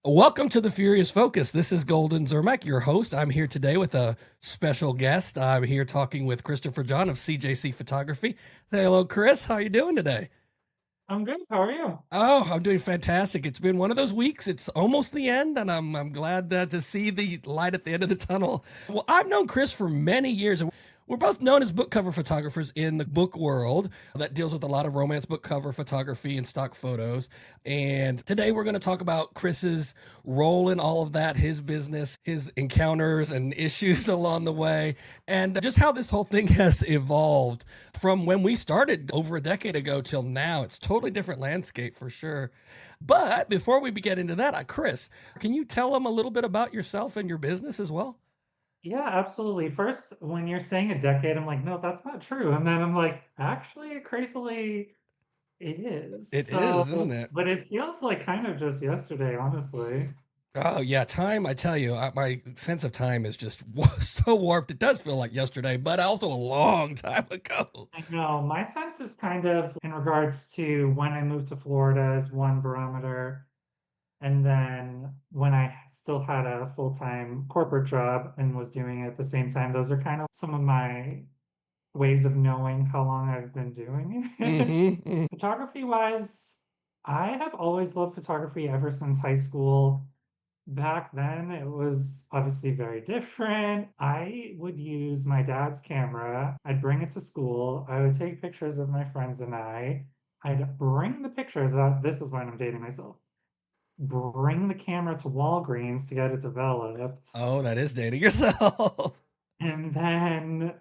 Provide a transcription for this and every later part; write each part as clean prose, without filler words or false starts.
Welcome to the Furious Focus. This is Golden Czermak, your host. I'm here today with a special guest. I'm here talking with Christopher John of CJC Photography. Say hello, Chris. How are you doing today? I'm good. How are you? Oh, I'm doing fantastic. It's been one of those weeks. It's almost the end, and I'm glad to see the light at the end of the tunnel. Well, I've known Chris for many years. We're both known as book cover photographers in the book world that deals with a lot of romance book cover photography and stock photos. And today we're going to talk about Chris's role in all of that, his business, his encounters and issues along the way, and just how this whole thing has evolved from when we started over a decade ago till now. It's totally different landscape for sure. But before we get into that, Chris, can you tell them a little bit about yourself and your business as well? Yeah, absolutely. First, when you're saying a decade, I'm like, no, that's not true. And then I'm like, actually, crazily, it is. It is, isn't So, it? but it feels like kind of just yesterday, honestly. Oh yeah, time. I tell you, my sense of time is just so warped. It does feel like yesterday, but also a long time ago. I know my sense is kind of in regards to when I moved to Florida is one barometer. And then when I still had a full-time corporate job and was doing it at the same time, those are kind of some of my ways of knowing how long I've been doing it. Mm-hmm. Photography wise, I have always loved photography ever since high school. Back then, it was obviously very different. I would use my dad's camera. I'd bring it to school. I would take pictures of my friends and I'd bring the pictures up. This is when I'm dating myself. Bring the camera to Walgreens to get it developed. Oh, that is dating yourself. And then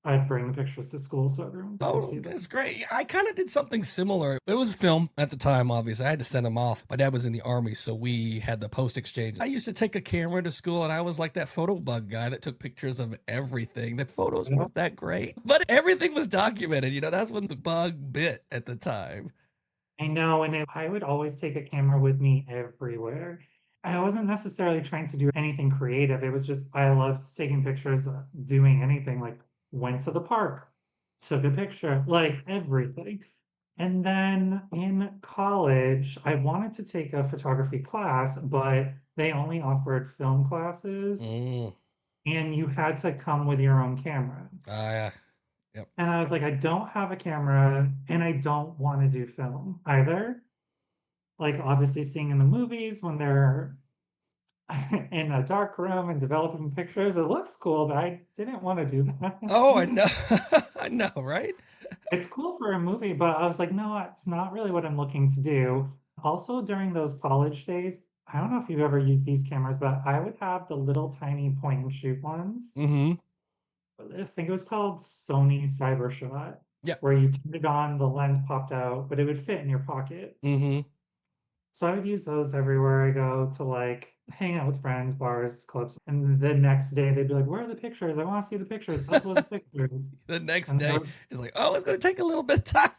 I'd bring the pictures to school so everyone could Oh, see that's them. great. I kind of did something similar. It was a film at the time, obviously. I had to send them off. My dad was in the army, so we had the post exchange. I used to take a camera to school, and I was like that photo bug guy that took pictures of everything. The photos weren't that great, but everything was documented. That's when the bug bit at the time. I know, and I would always take a camera with me everywhere. I wasn't necessarily trying to do anything creative. It was just I loved taking pictures, doing anything, like went to the park, took a picture, like everything. And then in college, I wanted to take a photography class, but they only offered film classes, Mm. and you had to come with your own camera. Yeah. Yep. And I was like, I don't have a camera and I don't want to do film either. Like obviously seeing in the movies when they're in a dark room and developing pictures, it looks cool, but I didn't want to do Oh, I that. know. I know, right? It's cool for a movie, but I was like, no, it's not really what I'm looking to do. Also, during those college days, I don't know if you've ever used these cameras, but I would have the little tiny point and shoot ones. Mm-hmm. I think it was called Sony Cybershot, Yeah. where you turned it on, the lens popped out, but it would fit in your pocket. Mm-hmm. So I would use those everywhere I go to like hang out with friends, bars, clubs. And the next day they'd be like, "Where are the pictures? I want to see the pictures. Upload the pictures." The next And day, it's like, oh, it's going to take a little bit of time.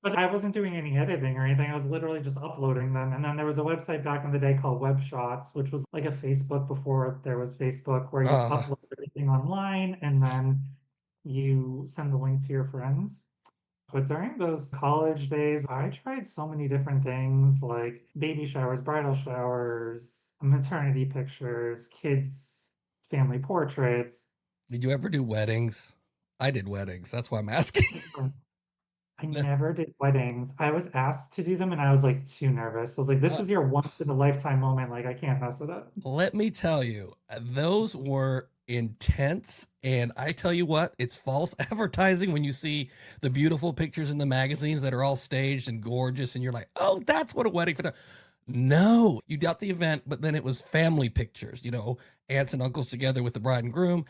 but I wasn't doing any editing or anything. I was literally just uploading them. And then there was a website back in the day called Web Shots, which was like a Facebook before there was Facebook, where you Uh, upload everything online and then you send the link to your friends. But during those college days, I tried so many different things like baby showers, bridal showers, maternity pictures, kids' family portraits. did you ever do weddings? I did weddings. That's why I'm asking. I never did weddings. I was asked to do them and I was like too nervous. I was like, this Uh, is your once in a lifetime moment. Like, I can't mess it up. Let me tell you, those were intense. And I tell you what, it's false advertising when you see the beautiful pictures in the magazines that are all staged and gorgeous. And you're like, oh, that's what a wedding for. No, you doubt the event, but then it was family pictures, aunts and uncles together with the bride and groom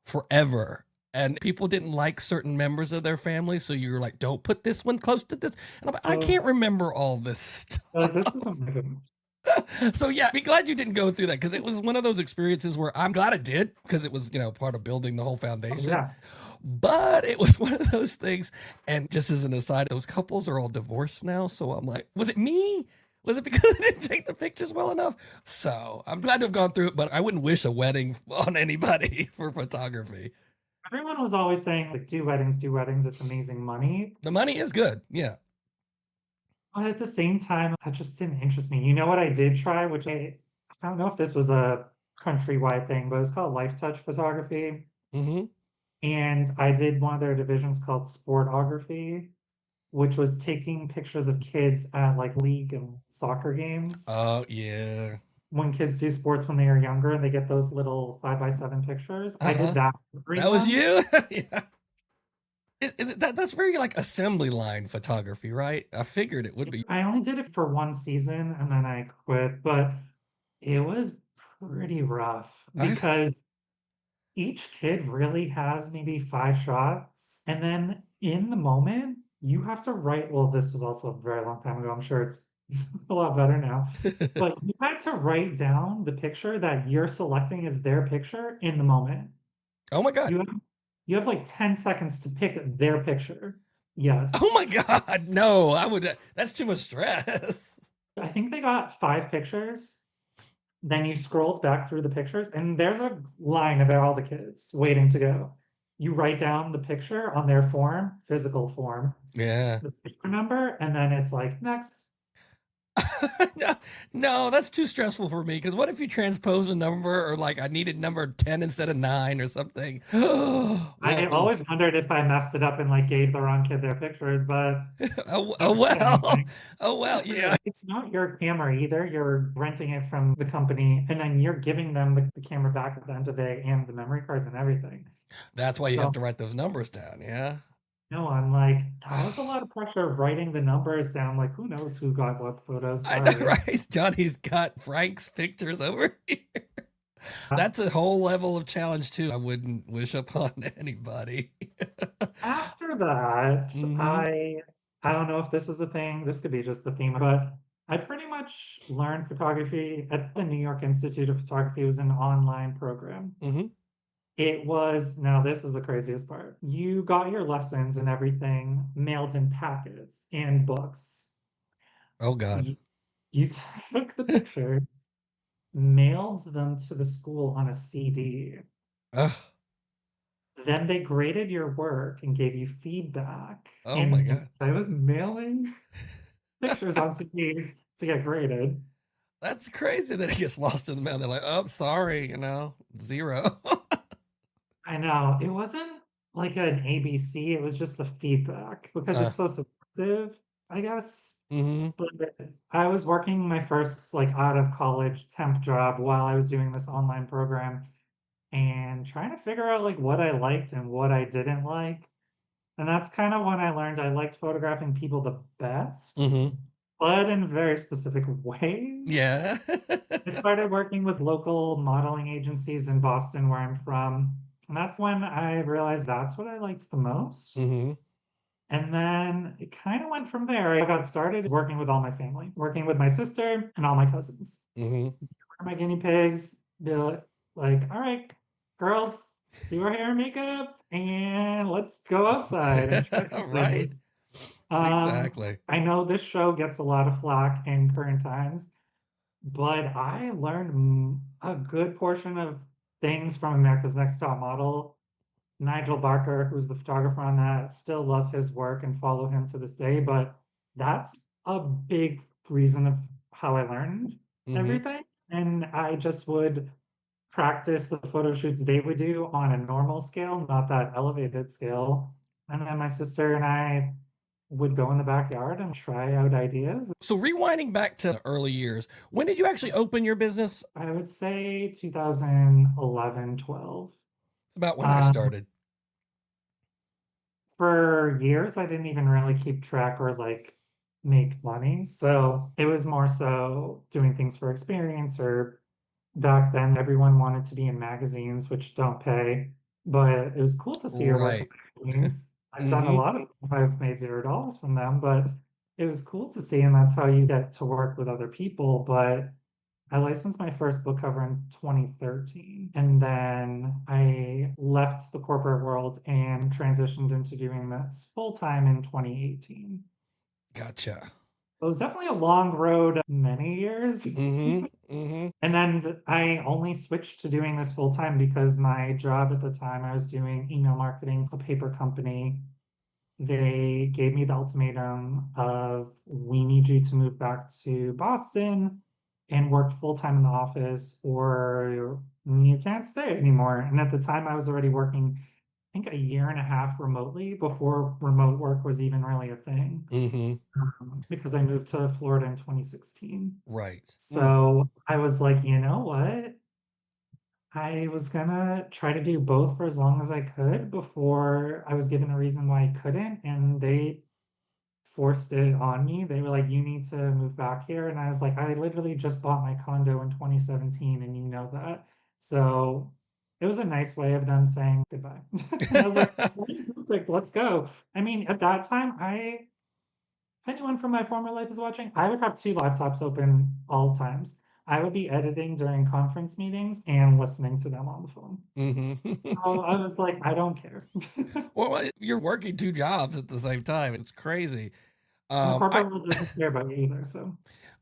forever. And people didn't like certain members of their family. So you're like, don't put this one close to this. And I'm like, I So, can't remember all this stuff. like, this is amazing. So yeah, be glad you didn't go through that because it was one of those experiences where I'm glad I did because it was, part of building the whole Oh, foundation. yeah. But it was one of those things. And just as an aside, those couples are all divorced now. So I'm like, was it me? Was it because I didn't take the pictures well enough? So I'm glad to have gone through it, but I wouldn't wish a wedding on anybody for photography. Everyone was always saying, like, do weddings, do weddings. It's amazing money. The money is good. Yeah. But at the same time, that just didn't interest me. You know what I did try, which I don't know if this was a countrywide thing, but it's called Life Touch Photography. Hmm. And I did one of their divisions called Sportography, which was taking pictures of kids at like league and soccer games. Oh yeah. When kids do sports when they are younger and they get those little 5x7 pictures. I did Uh-huh. that for three That was months. you? Yeah. That's very like assembly line photography, right? I figured it would be. I only did it for one season and then I quit, but it was pretty rough I because each kid really has maybe 5 shots. And then in the moment, you have to write. Well, this was also a very long time ago. I'm sure it's a lot better now. But you had to write down the picture that you're selecting as their picture in the moment. Oh my God. You have you have like 10 seconds to pick their picture. Yes. Oh my God. No, I would that's too much stress. I think they got 5 pictures. Then you scrolled back through the pictures, and there's a line about all the kids waiting to go. You write down the picture on their form, physical form, Yeah. the picture number, and then it's like next. No, no, that's too stressful for me. Because what if you transpose a number, or like I needed number 10 instead of 9 or something? I Whoa. always wondered if I messed it up and like gave the wrong kid their pictures, but Oh, oh never said well. anything. Oh well. Yeah. It's not your camera either. You're renting it from the company, and then you're giving them the camera back at the end of the day and the memory cards and everything. That's why you have So to write those numbers down. Yeah. no, I'm like, that was a lot of pressure writing the numbers down. Like, who knows who got what photos? I know, Sorry. right? Johnny's got Frank's pictures over here. Uh, That's a whole level of challenge too. I wouldn't wish upon anybody. After that, Hmm. I don't know if this is a thing. This could be just the theme, but I pretty much learned photography at the New York Institute of Photography. It was an online program. Hmm. It was, now this is the craziest part. You got your lessons and everything mailed in packets and books. Oh God. You, you took the pictures, mailed them to the school on a CD. Ugh. Then they graded your work and gave you feedback. Oh my And God. I was mailing pictures on CDs to get graded. That's crazy that he gets lost in the mail. They're like, oh, sorry, 0. I know it wasn't like an ABC, it was just a feedback because uh, it's so supportive, I guess. hmm. But I was working my first like out of college temp job while I was doing this online program and trying to figure out like what I liked and what I didn't like. And that's kind of when I learned I liked photographing people the best, Hmm. but in very specific ways. Yeah. I started working with local modeling agencies in Boston, where I'm from. And that's when I realized that's what I liked the most. Hmm. And then it kind of went from there. I got started working with all my family, working with my sister and all my cousins. Hmm. My guinea pigs, they're like, all right, girls, do our hair and makeup and let's go outside and try some Right. things. Exactly. I know this show gets a lot of flack in current times, but I learned a good portion of things from America's Next Top Model. Nigel Barker, who's the photographer on that, still love his work and follow him to this day, but that's a big reason of how I learned Hmm. everything. And I just would practice the photo shoots they would do on a normal scale, not that elevated scale. And then my sister and I would go in the backyard and try out ideas. So rewinding back to the early years, when did you actually open your business? I would say 2011, 12. It's about when I Um, started. for years, I didn't even really keep track or like make money. So it was more so doing things for experience, or back then everyone wanted to be in magazines, which don't pay, but it was cool to see your work Right. in magazines. I've done a Hmm. lot of them. I've made $0 from them, but it was cool to see, and that's how you get to work with other people. But I licensed my first book cover in 2013, and then I left the corporate world and transitioned into doing this full time in 2018. Gotcha. So it was definitely a long road, many years. Hmm. Hmm. And then I only switched to doing this full time because my job at the time I was doing email marketing, a paper company, they gave me the ultimatum of we need you to move back to Boston and work full time in the office, or you can't stay anymore. And at the time, I was already working, I think, a year and a half remotely before remote work was even really a thing, Mm-hmm. because I moved to Florida in 2016. Right. Mm. So I was like, you know what? I was gonna try to do both for as long as I could before I was given a reason why I couldn't, and they forced it on me. They were like, "You need to move back here," and I was like, "I literally just bought my condo in 2017, and you know that." So it was a nice way of them saying goodbye. And I was like, "Perfect, let's go." I mean, at that time, if anyone from my former life is watching, I would have two laptops open all times. I would be editing during conference meetings and listening to them on the phone. Mm-hmm. So I was like, I don't care. Well, you're working two jobs at the same time. It's crazy. The I corporate world doesn't care about you either. So,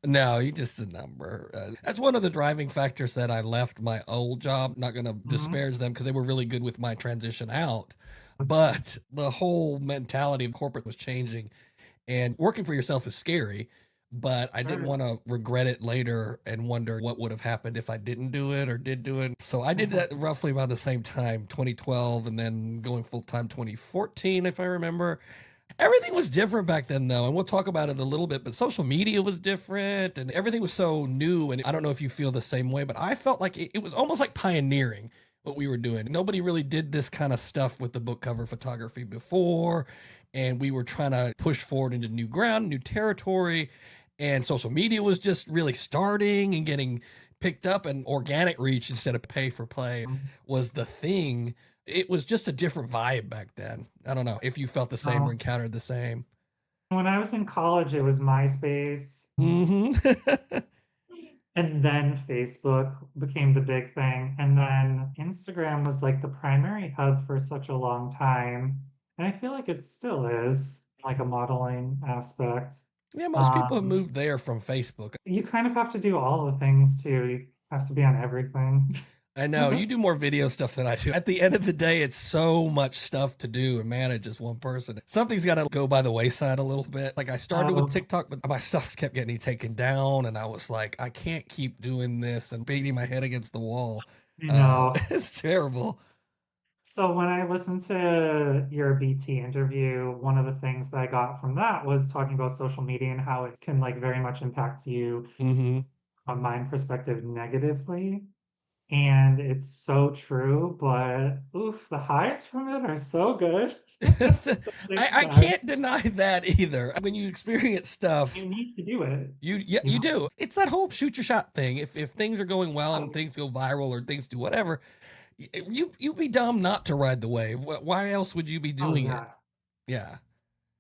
No, you just a number. That's one of the driving factors that I left my old job. Not going to mhm. disparage them because they were really good with my transition out. But the whole mentality of corporate was changing, and working for yourself is scary. But I didn't Sure. want to regret it later and wonder what would have happened if I didn't do it or did do it. So I did that roughly about the same time, 2012, and then going full time 2014, if I remember. Everything was different back then, though, and we'll talk about it a little bit. But social media was different, and everything was so new. And I don't know if you feel the same way, but I felt like it was almost like pioneering what we were doing. Nobody really did this kind of stuff with the book cover photography before, and we were trying to push forward into new ground, new territory. And social media was just really starting and getting picked up, and organic reach instead of pay for play was the thing. It was just a different vibe back then. I don't know if you felt the same or Um, encountered the same. when I was in college, it was MySpace, Hmm. and then Facebook became the big thing, and then Instagram was like the primary hub for such a long time, and I feel like it still is, like a modeling aspect. Yeah, most people have Um, moved there from Facebook. you kind of have to do all the things too. You have to be on everything. I know you do more video stuff than I do. At the end of the day, it's so much stuff to do and manage as one person. Something's got to go by the wayside a little bit. Like I started with Um, TikTok, but my stuff kept getting taken down, and I was like, I can't keep doing this and beating my head against the wall. you know, It's terrible. so when I listened to your BT interview, one of the things that I got from that was talking about social media and how it can like very much impact you Hmm. on my perspective negatively. And it's so true, but oof, the highs from it are so good. I, It's I bad. can't deny that either. When you experience stuff, You need to do it. you You do. It's that whole shoot your shot thing. If things are going well and know? things go viral or things do whatever, you'd be dumb not to ride the wave. Why else would you be Oh doing it? yeah. Yeah.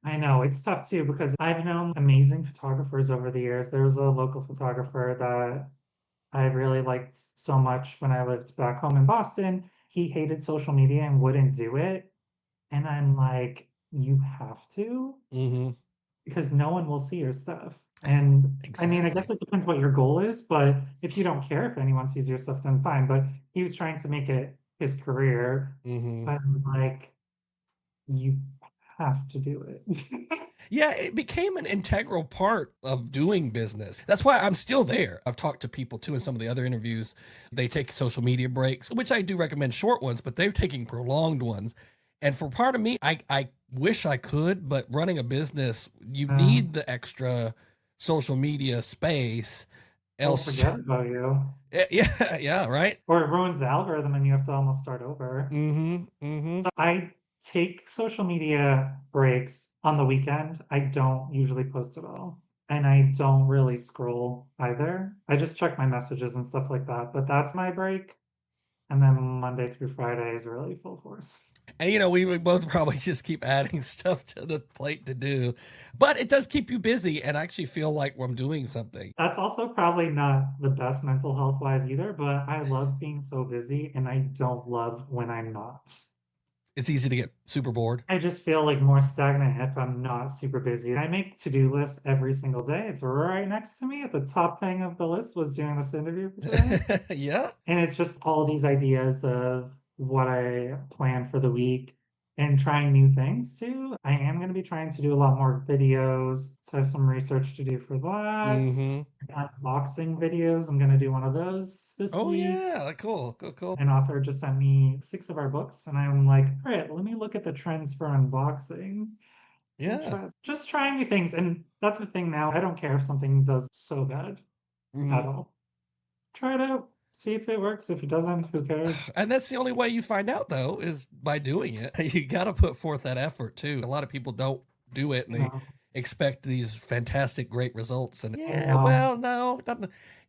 I know it's tough too because I've known amazing photographers over the years. There was a local photographer that I really liked so much when I lived back home in Boston. He hated social media and wouldn't do it. And I'm like, you have to Hmm. because no one will see your stuff. And I mean, I guess Exactly. it depends what your goal is, but if you don't care if anyone sees your stuff, then fine. But he was trying to make it his career. Hmm. But I'm like, you have to do it. Yeah, it became an integral part of doing business. That's why I'm still there. I've talked to people too in some of the other interviews. They take social media breaks, which I do recommend short ones, but they're taking prolonged ones. And for part of me, I wish I could, but running a business, you Um, need the extra social media space. They'll Else, forget about you. yeah, yeah, right. Or it ruins the algorithm and you have to almost start over. Mm-hmm. Mm-hmm. So I take social media breaks on the weekend. I don't usually post at all. And I don't really scroll either. I just check my messages and stuff like that. But that's my break. And then Monday through Friday is really full force. And we would both probably just keep adding stuff to the plate to do. But it does keep you busy and I actually feel like I'm doing something. That's also probably not the best mental health wise either, but I love being so busy and I don't love when I'm not. It's easy to get super bored. I just feel like more stagnant if I'm not super busy. I make to-do lists every single day. It's right next to me. At the top thing of the list was doing this interview for today. Yeah. And it's just all these ideas of what I plan for the week. and trying new things too. I am going to be trying to do a lot more videos. So I have some research to do for that. Mm-hmm. Unboxing videos. I'm going to do one of those this Oh week. yeah, cool, cool, cool. An author just sent me 6 of our books, and I'm like, all right, let me look at the trends for unboxing and Yeah. just trying new things. And that's the thing now. I don't care if something does so bad Mm-hmm. at all. Try it out, see if it works. If it doesn't, who cares? And that's the only way you find out, though, is by doing it. You got to put forth that effort too. A lot of people don't do it, and You they know, expect these fantastic, great results. And I yeah, know. well, no,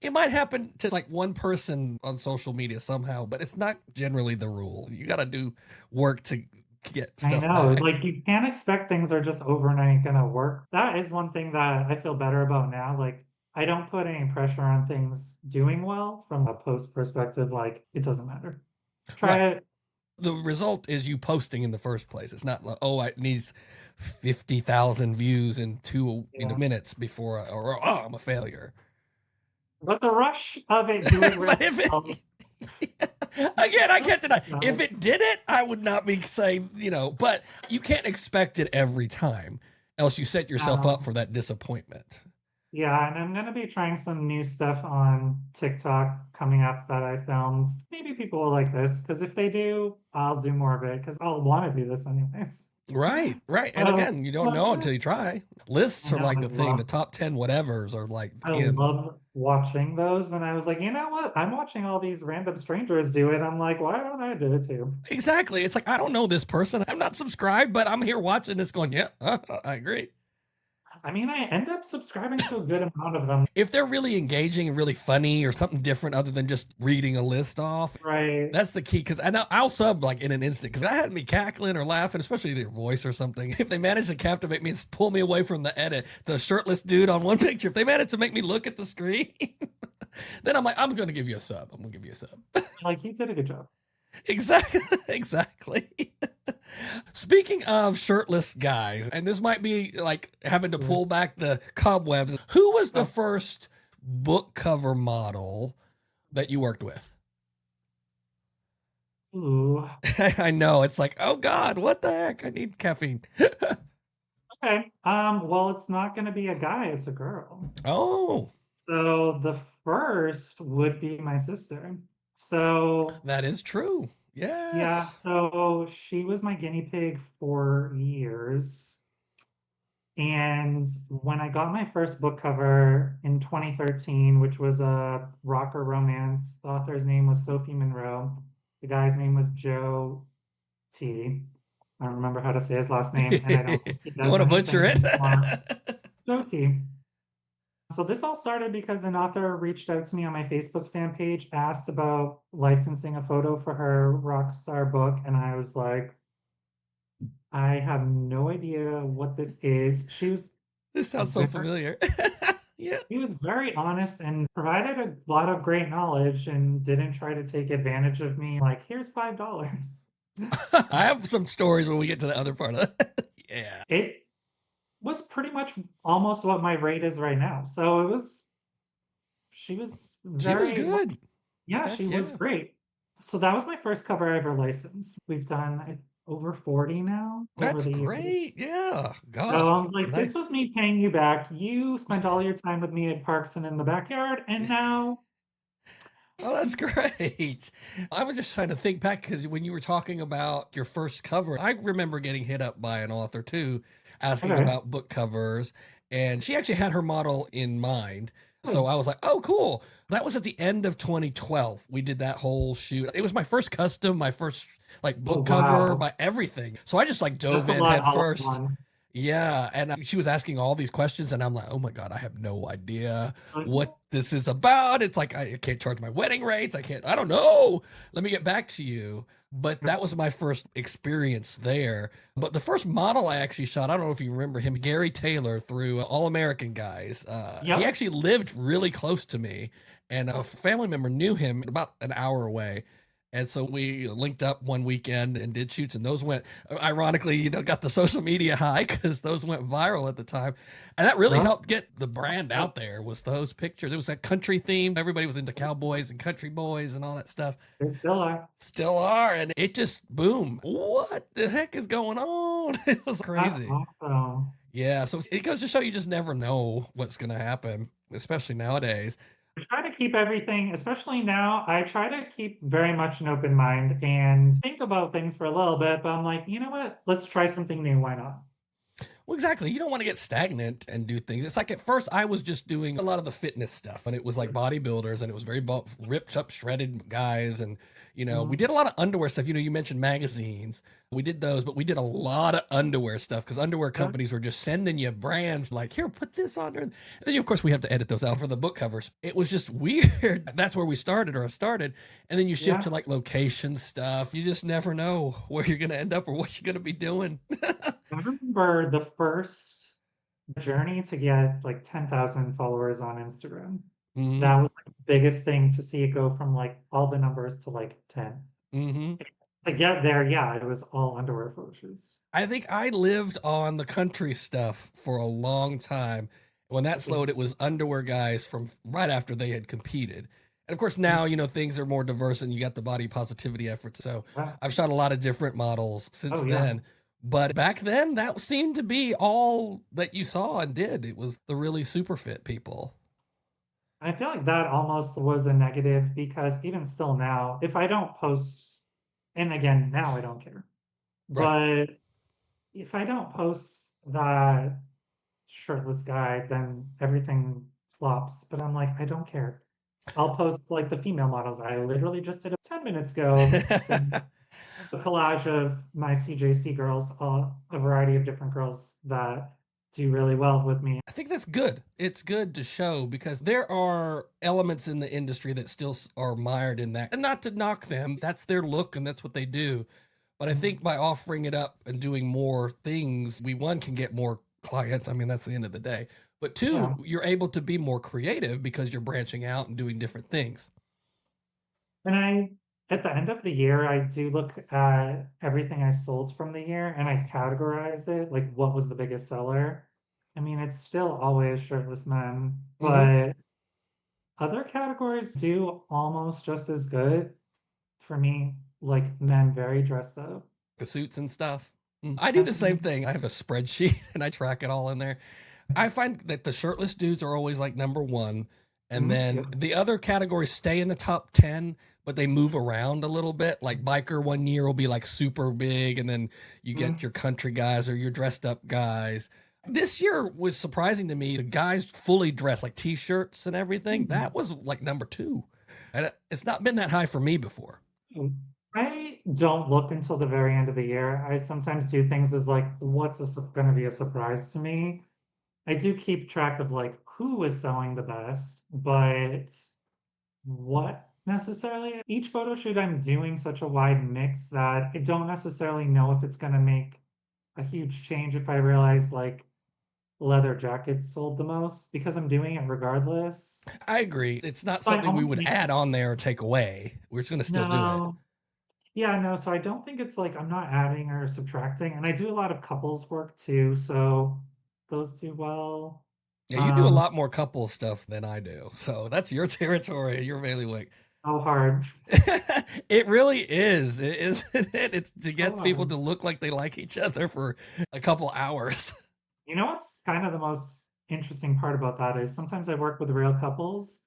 it might happen to like one person on social media somehow, but it's not generally the rule. You got to do work to get I stuff know. back. Like you can't expect things are just overnight gonna work. That is one thing that I feel better about now. Like I don't put any pressure on things doing well from a post perspective. Like it doesn't matter. Right. Try it. The result is you posting in the first place. It's not like, oh, it needs 50,000 views in two Yeah. minutes before, or oh, I'm a failure. But the rush of it doing really But if well, it, again, I can't deny. If well, it did it, I would not be saying, but you can't expect it every time, else you set yourself up for that disappointment. yeah, and I'm gonna be trying some new stuff on TikTok coming up that I filmed. Maybe people will like this, because if they do, I'll do more of it, because I'll want to do this anyways. Right, right. And So, again, you don't but know yeah, until you try. Lists I are know like the thing. The top 10 whatevers are like I in. love watching those, and I was like, you know what? I'm watching all these random strangers do it. I'm like, why don't I do it too? Exactly. It's like, I don't know this person. I'm not subscribed, but I'm here watching this going, yeah, I agree. I mean, I end up subscribing to a good amount of them, If they're really engaging and really funny or something different other than just reading a list off, right? that's the key. Because I'll sub like in an instant because that had me cackling or laughing, especially their voice or something. If they manage to captivate me and pull me away from the edit, the shirtless dude on one picture, if they manage to make me look at the screen, then I'm like, I'm going to give you a sub. I'm going to give you a sub. Like he did a good job. Exactly. Exactly. Speaking of shirtless guys, and this might be like having to Yeah. pull back the cobwebs, who was the Oh, first book cover model that you worked with? ooh. I know. It's like, oh God, what the heck? I need caffeine. Okay. Well, it's not gonna be a guy, it's a girl. Oh, So the first would be my sister. So that is true. yeah, Yes. so she was my guinea pig for years. And when I got my first book cover in 2013, which was a rocker romance, the author's name was Sophie Monroe. The guy's name was Joe T. I don't remember how to say his last name, and I don't think he You does want to butcher anything it? anymore. Joe T. So this all started because an author reached out to me on my Facebook fan page, asked about licensing a photo for her rock star book, and I was like, I have no idea what this is. This sounds so Very, familiar. Yeah. she was very honest and provided a lot of great knowledge and didn't try to take advantage of me. Like, here's $5. I have some stories when we get to the other part of it. Yeah. It was pretty much almost what my rate is right now. So she was She was very, good. yeah, Heck she was yeah. great. So that was my first cover I ever licensed. We've done over 40 now over That's the years. great. Yeah. So God. I was like, this Nice. was me paying you back. You spent all your time with me at parks and in the backyard, and now, Oh, that's great. I was just trying to think back because when you were talking about your first cover, I remember getting hit up by an author too, asking okay, about book covers, and she actually had her model in mind. So good. I was like, oh, cool. That was at the end of 2012. We did that whole shoot. It was my first custom, my first like Oh, book cover, wow. my everything. So I just like That's dove a in lot head all in first. one. Yeah, and she was asking all these questions, and I'm like, oh my God, I have no idea But what this is about. It's like, I can't charge my wedding rates. I don't know. Let me get back to you. But that was my first experience there. But the first model I actually shot, I don't know if you remember him, Gary Taylor through All American Guys. He yep. actually lived really close to me, and a family member knew him about an hour away. And so we linked up one weekend and did shoots, and those went, ironically, got the social media high because those went viral at the time. And that really Well, helped get the brand out there, was those pictures. It was a country theme. Everybody was into cowboys and country boys and all that stuff. they still are. Still are. And it just, boom. What the heck is going on? It was That's crazy. awesome. Yeah. So it goes to show you just never know what's going to happen, especially nowadays. I try to keep everything, especially now, I try to keep very much an open mind and think about things for a little bit, but I'm like, you know what? Let's try something new. Why not? Well, exactly. You don't want to get stagnant and do things. It's like at first I was just doing a lot of the fitness stuff, and it was like bodybuilders, and it was very ripped up, shredded guys. And, we Mhm. did a lot of underwear stuff. You mentioned magazines. We did those, but we did a lot of underwear stuff because underwear Yeah, companies were just sending you brands like, here, put this on there. And then, of course, we have to edit those out for the book covers. It was just weird. That's where we started, or I started. And then you shift yeah. to like location stuff. You just never know where you're going to end up or what you're going to be doing. I remember the first journey to get like 10,000 followers on Instagram. Hmm. That was like the biggest thing to see it go from like all the numbers to like 10. Hmm. To get there, yeah, it was all underwear photo shoots. I think I lived on the country stuff for a long time. When that Okay. slowed, it was underwear guys from right after they had competed. And of course, now, things are more diverse and you got the body positivity efforts. So Yeah. I've shot a lot of different models since Oh, yeah. then. But back then, that seemed to be all that you saw and did. It was the really super fit people. I feel like that almost was a negative because even still now, if I don't post, and again, now I don't care, Right. but if I don't post that shirtless guy, then everything flops. But I'm like, I don't care. I'll post like the female models. I literally just did a 10 minutes ago, some a collage of my CJC girls, a variety of different girls that do really well with me. I think that's good. It's good to show because there are elements in the industry that still are mired in that. And not to knock them, that's their look and that's what they do. But I Mhm. think by offering it up and doing more things, we one can get more clients. I mean, that's the end of the day. But two, Yeah. you're able to be more creative because you're branching out and doing different things. And at the end of the year, I do look at everything I sold from the year and I categorize it, like what was the biggest seller. I mean, it's still always shirtless men, Hmm. but other categories do almost just as good for me, like men very dressed up. The suits and stuff. I do Yeah, the same thing. I have a spreadsheet and I track it all in there. I find that the shirtless dudes are always like number one. And me then too. the other categories stay in the top 10, but they move around a little bit. Like biker one year will be like super big. And then you get Mm, your country guys or your dressed up guys. This year was surprising to me. The guys fully dressed, like t shirts and everything, mm. that was like number two. And it's not been that high for me before. I don't look until the very end of the year. I sometimes do things as like, what's going to be a surprise to me? I do keep track of like who is selling the best, but what necessarily? Each photo shoot, I'm doing such a wide mix that I don't necessarily know if it's going to make a huge change if I realize like leather jackets sold the most because I'm doing it regardless. I agree. It's not So I something we almost would make add on there or take away. We're just going to still do it. no. Yeah, no, so I don't think it's like I'm not adding or subtracting. And I do a lot of couples work too, so those do well. Yeah, you do a Um, lot more couple stuff than I do. So that's your territory, your bailiwick. so hard. It really is, isn't it? It's to So get people hard. to look like they like each other for a couple hours. You know what's kind of the most interesting part about that is sometimes I work with real couples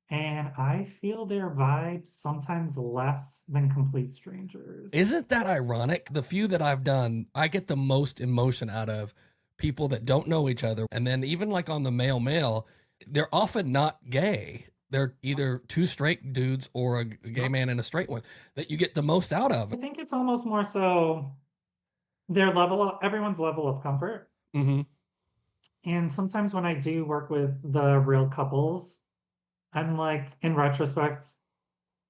and I feel their vibes sometimes less than complete strangers. Isn't that ironic? The few that I've done, I get the most emotion out of people that don't know each other. And then even like on the male male, they're often not gay. They're either two straight dudes or a gay Yep. man and a straight one that you get the most out of. I think it's almost more so their level of everyone's level of comfort. Hmm. And sometimes when I do work with the real couples, I'm like, in retrospect,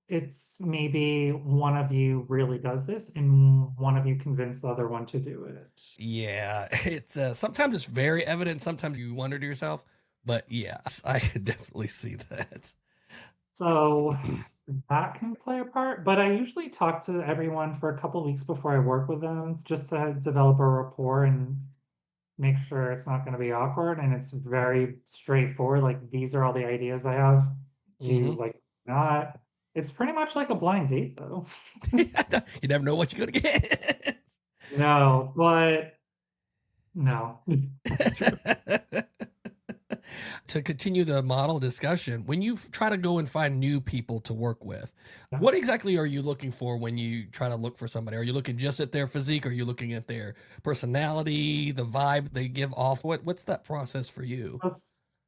it's maybe one of you really does this and one of you convinced the other one to do it. Yeah, it's sometimes it's very evident. Sometimes you wonder to yourself, but yes, I could definitely see that. So That can play a part, but I usually talk to everyone for a couple weeks before I work with them just to develop a rapport and make sure it's not going to be awkward and it's very straightforward. Like, these are all the ideas I have. Do you Hmm. like not? It's pretty much like a blind date, though. You never know what you're gonna get. No, but no, that's true. To continue the model discussion, when you try to go and find new people to work with, Yeah. what exactly are you looking for when you try to look for somebody? Are you looking just at their physique? Are you looking at their personality, the vibe they give off? What's that process for you? So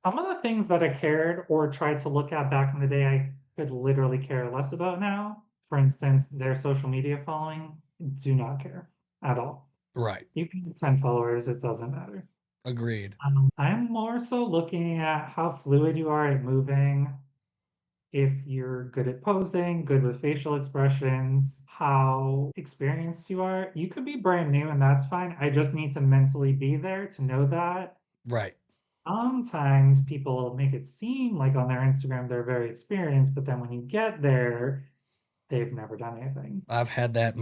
some of the things that I cared or tried to look at back in the day, I could literally care less about now. For instance, their social media following, do not care at all. Right. You can have 10 followers, it doesn't matter. Agreed. I'm more so looking at how fluid you are at moving, if you're good at posing, good with facial expressions, how experienced you are. You could be brand new and that's fine. I just need to mentally be there to know that. Right. Sometimes people make it seem like on their Instagram they're very experienced, but then when you get there, they've never done anything. I've had that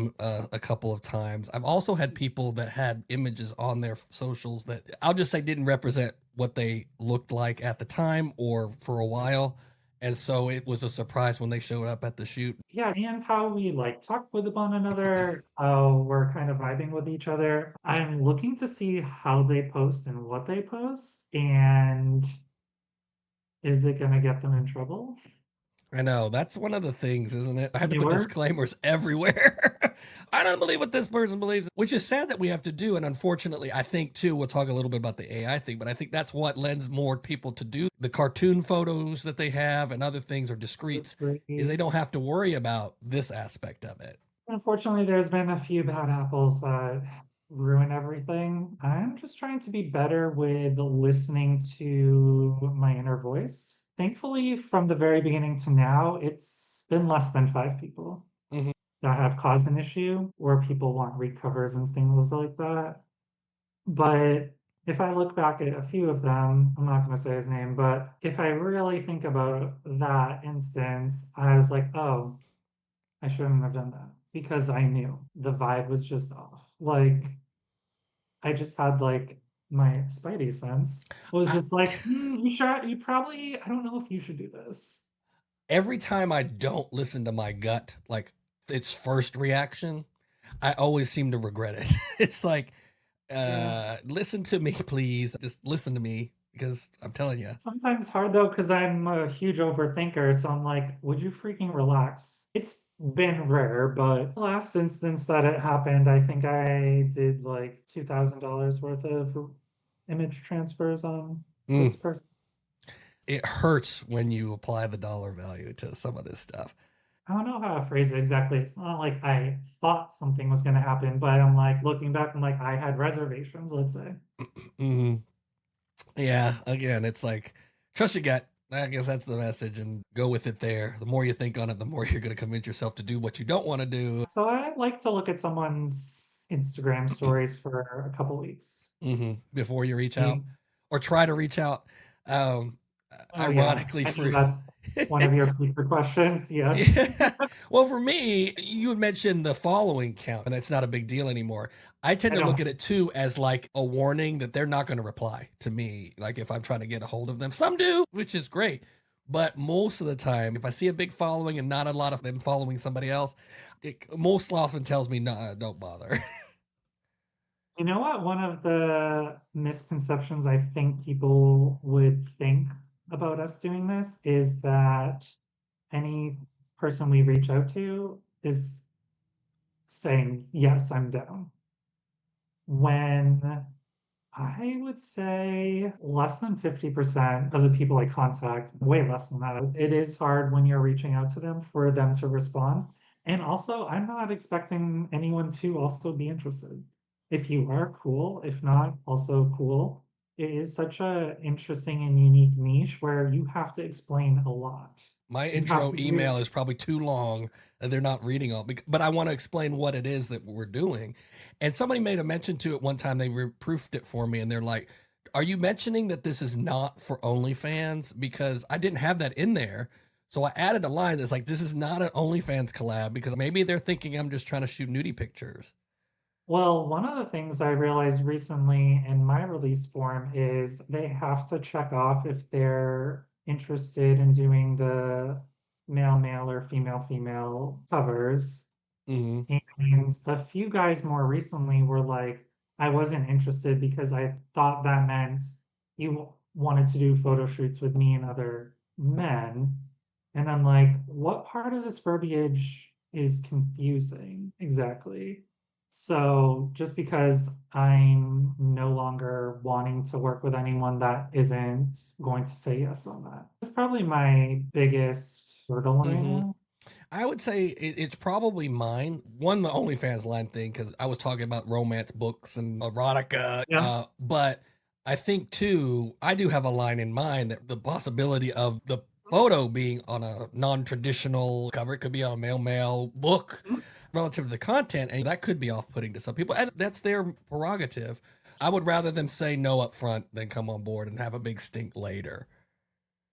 a couple of times. I've also had people that had images on their socials that I'll just say didn't represent what they looked like at the time or for a while. And so it was a surprise when they showed up at the shoot. Yeah, and how we like talk with one another, how we're kind of vibing with each other. I'm looking to see how they post and what they post, and is it gonna get them in trouble? I know that's one of the things, isn't it? I have to put Newer? disclaimers everywhere. I don't believe what this person believes, which is sad that we have to do. And unfortunately, I think too, we'll talk a little bit about the AI thing, but I think that's what lends more people to do the cartoon photos that they have and other things or discreets is they don't have to worry about this aspect of it. Unfortunately, there's been a few bad apples that ruin everything. I'm just trying to be better with listening to my inner voice. Thankfully, from the very beginning to now, it's been less than 5 people Hmm. that have caused an issue where people want recovers and things like that. But if I look back at a few of them, I'm not going to say his name, but if I really think about that instance, I was like, oh, I shouldn't have done that because I knew the vibe was just off. Like, I just had like my spidey sense was I, just like, you should, you probably, I don't know if you should do this. every time I don't listen to my gut, like its first reaction, I always seem to regret it. It's like, Yeah. listen to me, please. Just listen to me because I'm telling you. Sometimes it's hard though, because I'm a huge overthinker. So I'm like, would you freaking relax? It's been rare, but the last instance that it happened, I think I did like $2,000 worth of image transfers on Mm, this person. it hurts when you apply the dollar value to some of this stuff. I don't know how to phrase it exactly. It's not like I thought something was going to happen, but I'm like looking back, I'm like, I had reservations, let's say. Hmm. Yeah, again, it's like trust your gut. I guess that's the message and go with it there. The more you think on it, the more you're going to convince yourself to do what you don't want to do. So I like to look at someone's Instagram stories for a couple weeks. Before you reach out See, or try to reach out. Um, oh yeah, ironically, I for know that's one of your future questions. Yes. yeah. Well, for me, you had mentioned the following count, and it's not a big deal anymore. I tend I to look don't. at it too as like a warning that they're not going to reply to me. Like if I'm trying to get a hold of them, some do, which is great. But most of the time, if I see a big following and not a lot of them following somebody else, it most often tells me, no, don't bother. You know what? One of the misconceptions I think people would think about us doing this is that any person we reach out to is saying, yes, I'm down. When I would say less than 50% of the people I contact, way less than that, it is hard when you're reaching out to them for them to respond. And also, I'm not expecting anyone to also be interested. If you are, cool. If not, also cool. It is such a interesting and unique niche where you have to explain a lot. My You have intro to do, email is probably too long and they're not reading all, but I want to explain what it is that we're doing. And somebody made a mention to it one time. They proofed it for me and they're like, are you mentioning that this is not for OnlyFans? Because I didn't have that in there. So I added a line that's like, this is not an OnlyFans collab, because maybe they're thinking I'm just trying to shoot nudie pictures. Well, one of the things I realized recently in my release form is they have to check off if they're interested in doing the male-male or female-female covers. Hmm. And a few guys more recently were like, I wasn't interested because I thought that meant you wanted to do photo shoots with me and other men. And I'm like, what part of this verbiage is confusing exactly? So just because I'm no longer wanting to work with anyone that isn't going to say yes on that, it's probably my biggest hurdle right Hmm. now. I would say it's probably mine. One, the OnlyFans line thing, because I was talking about romance books and erotica. Yeah. But I think too, I do have a line in mind that the possibility of the photo being on a non-traditional cover, it could be on a male book relative to the content, and that could be off-putting to some people, and that's their prerogative. I would rather them say no up front than come on board and have a big stink later.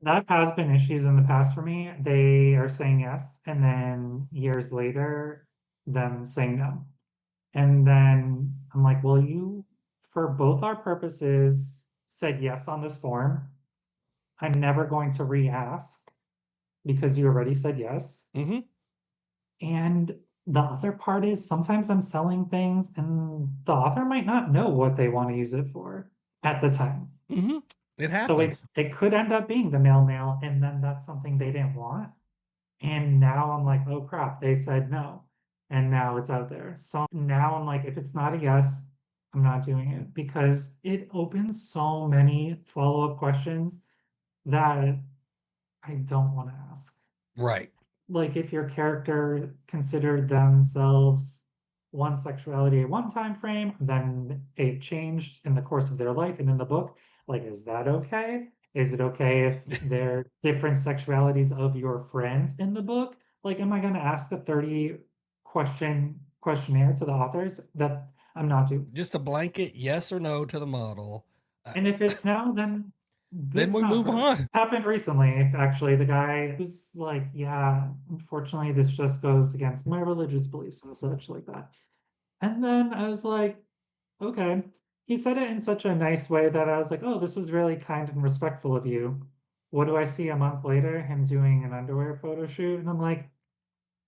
That has been issues in the past for me. They are saying yes, and then years later, them saying no. And then I'm like, well, you, for both our purposes, said yes on this form. I'm never going to re-ask because you already said yes. Hmm. And the other part is sometimes I'm selling things and the author might not know what they want to use it for at the time. Hmm. It So it, happens. it could end up being the mail, and then that's something they didn't want. And now I'm like, oh crap, they said no. And now it's out there. So now I'm like, if it's not a yes, I'm not doing it because it opens so many follow-up questions that I don't want to ask. Right. Like if your character considered themselves one sexuality at one time frame, then it changed in the course of their life and in the book, like, is that okay? Is it okay if they're different sexualities of your friends in the book? Like, am I going to ask a 30 questionnaire to the authors? That I'm not doing. Just a blanket yes or no to the model. And if it's no, then Then it's we not move for on. happened recently, actually. The guy was like, yeah, unfortunately, this just goes against my religious beliefs and such like that. And then I was like, okay. He said it in such a nice way that I was like, oh, this was really kind and respectful of you. What do I see a month later? Him doing an underwear photo shoot. And I'm like,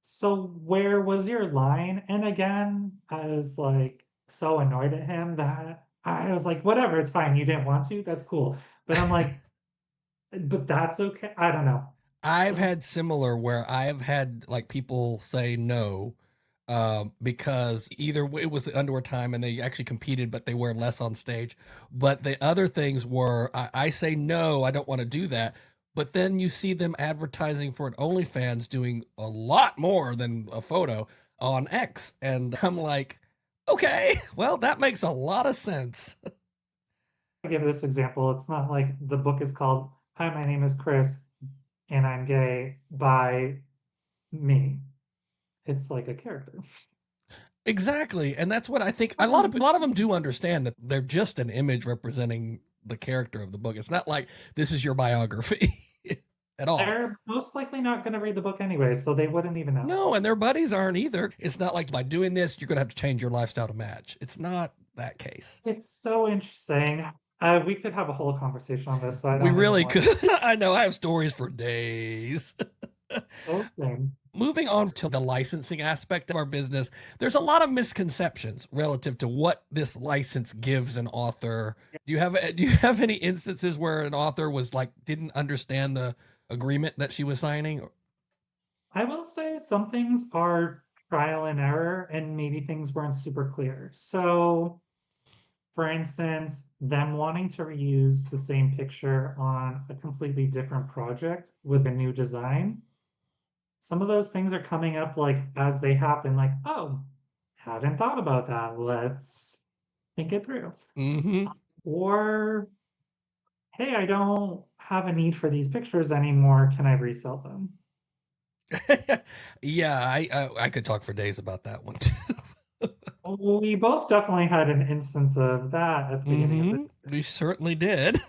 so where was your line? And again, I was like so annoyed at him that I was like, whatever, it's fine. You didn't want to, that's cool. But I'm like, but that's okay. I don't know. I've had similar where I've had like people say no, because either it was the underwear time and they actually competed, but they wear less on stage. But the other things were, I say no, I don't want to do that. But then you see them advertising for an OnlyFans doing a lot more than a photo on X. And I'm like, okay, well, that makes a lot of sense. I give this example. It's not like the book is called Hi, my name is Chris and I'm gay by me. It's like a character. Exactly. And that's what I think a lot of them do understand that they're just an image representing the character of the book. It's not like this is your biography at all. They're most likely not going to read the book anyway, so they wouldn't even know. No, and their buddies aren't either. It's not like by doing this you're going to have to change your lifestyle to match. It's not that case. It's so interesting. We could have a whole conversation on this, so I We don't even really want could. I know I have stories for days. to. Same. Moving on to the licensing aspect of our business, there's a lot of misconceptions relative to what this license gives an author. Do you have any instances where an author was like didn't understand the agreement that she was signing? I will say some things are trial and error, and maybe things weren't super clear. So, for instance, them wanting to reuse the same picture on a completely different project with a new design. Some of those things are coming up like as they happen, like, oh, hadn't thought about that. Let's think it through. Mm-hmm. Or, hey, I don't have a need for these pictures anymore. Can I resell them? Yeah, I could talk for days about that one too. We both definitely had an instance of that at the beginning of the We certainly did.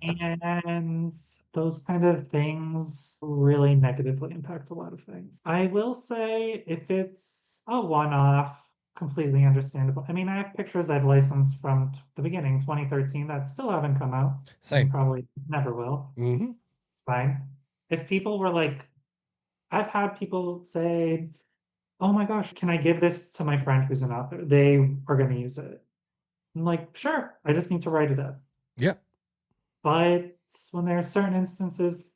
and those kind of things really negatively impact a lot of things. I will say if it's a one-off, completely understandable. I mean, I have pictures I've licensed from the beginning, 2013, that still haven't come out and Same. probably never will. hmm It's fine. If people were like, I've had people say, oh my gosh, can I give this to my friend who's an author? They are going to use it. I'm like, sure, I just need to write it up. Yeah. But when there are certain instances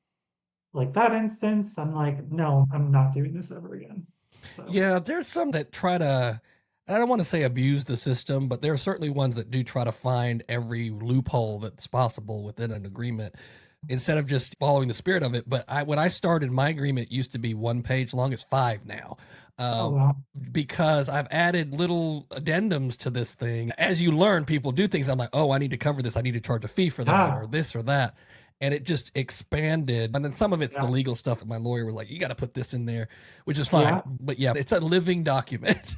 like that instance, I'm like, no, I'm not doing this ever again. So, Yeah, there's some that try to, I don't want to say abuse the system, but there are certainly ones that do try to find every loophole that's possible within an agreement instead of just following the spirit of it. But when I started, my agreement used to be 1 page long. It's 5 now. oh Um, well, because I've added little addendums to this thing. As you learn, people do things. I'm like, oh, I need to cover this. I need to charge a fee for that yeah, or this or that. And it just expanded. And then some of it's the yeah, legal stuff. My lawyer was like, you got to put this in there, which is fine. yeah. But yeah, it's a living document